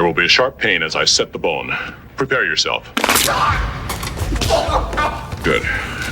There will be a sharp pain as I set the bone. Prepare yourself. Good.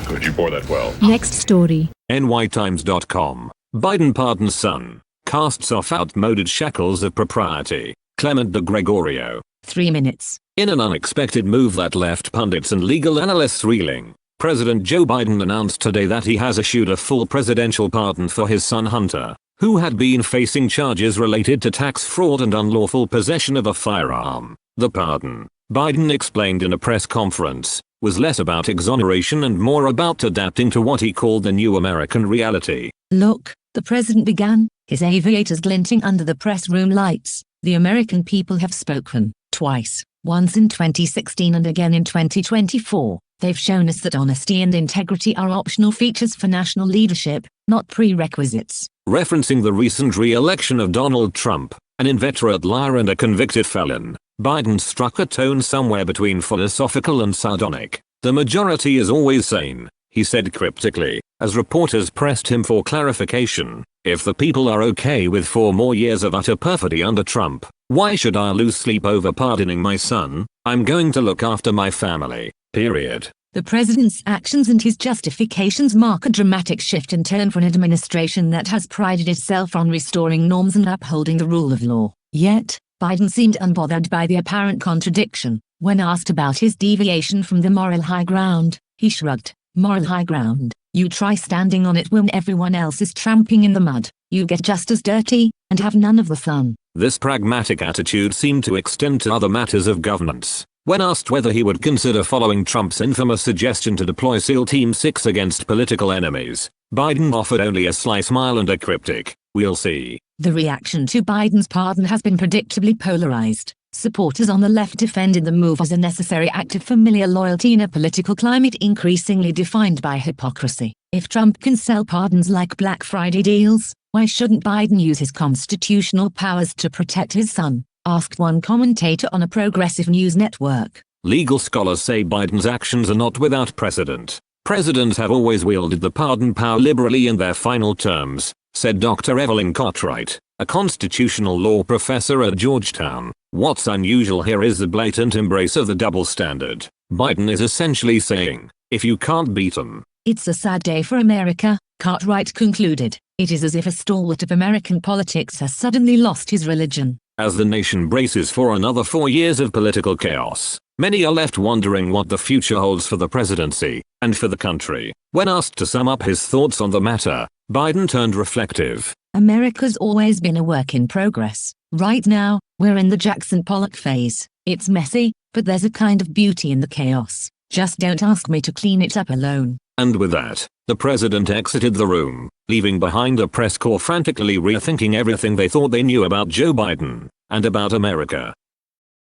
Good, you bore that well. Next story. nytimes.com. Biden pardons son. Casts off outmoded shackles of propriety. Clement de Gregorio. 3 minutes. In an unexpected move that left pundits and legal analysts reeling, President Joe Biden announced today that he has issued a full presidential pardon for his son Hunter, who had been facing charges related to tax fraud and unlawful possession of a firearm. The pardon, Biden explained in a press conference, was less about exoneration and more about adapting to what he called the new American reality. Look, the president began, his aviators glinting under the press room lights. The American people have spoken, twice, once in 2016 and again in 2024. They've shown us that honesty and integrity are optional features for national leadership, not prerequisites. Referencing the recent re-election of Donald Trump, an inveterate liar and a convicted felon, Biden struck a tone somewhere between philosophical and sardonic. The majority is always sane, he said cryptically, as reporters pressed him for clarification. If the people are okay with 4 more years of utter perfidy under Trump, why should I lose sleep over pardoning my son? I'm going to look after my family, period. The president's actions and his justifications mark a dramatic shift in tone for an administration that has prided itself on restoring norms and upholding the rule of law. Yet, Biden seemed unbothered by the apparent contradiction. When asked about his deviation from the moral high ground, he shrugged. Moral high ground? You try standing on it when everyone else is tramping in the mud. You get just as dirty, and have none of the fun. This pragmatic attitude seemed to extend to other matters of governance. When asked whether he would consider following Trump's infamous suggestion to deploy SEAL Team 6 against political enemies, Biden offered only a sly smile and a cryptic, "We'll see." The reaction to Biden's pardon has been predictably polarized. Supporters on the left defended the move as a necessary act of familiar loyalty in a political climate increasingly defined by hypocrisy. If Trump can sell pardons like Black Friday deals, why shouldn't Biden use his constitutional powers to protect his son? Asked one commentator on a progressive news network. Legal scholars say Biden's actions are not without precedent. Presidents have always wielded the pardon power liberally in their final terms, said Dr. Evelyn Cartwright, a constitutional law professor at Georgetown. What's unusual here is the blatant embrace of the double standard. Biden is essentially saying, if you can't beat them. It's a sad day for America, Cartwright concluded. It is as if a stalwart of American politics has suddenly lost his religion. As the nation braces for another 4 years of political chaos, many are left wondering what the future holds for the presidency, and for the country. When asked to sum up his thoughts on the matter, Biden turned reflective. America's always been a work in progress. Right now, we're in the Jackson Pollock phase. It's messy, but there's a kind of beauty in the chaos. Just don't ask me to clean it up alone. And with that, the president exited the room, leaving behind a press corps frantically rethinking everything they thought they knew about Joe Biden, and about America.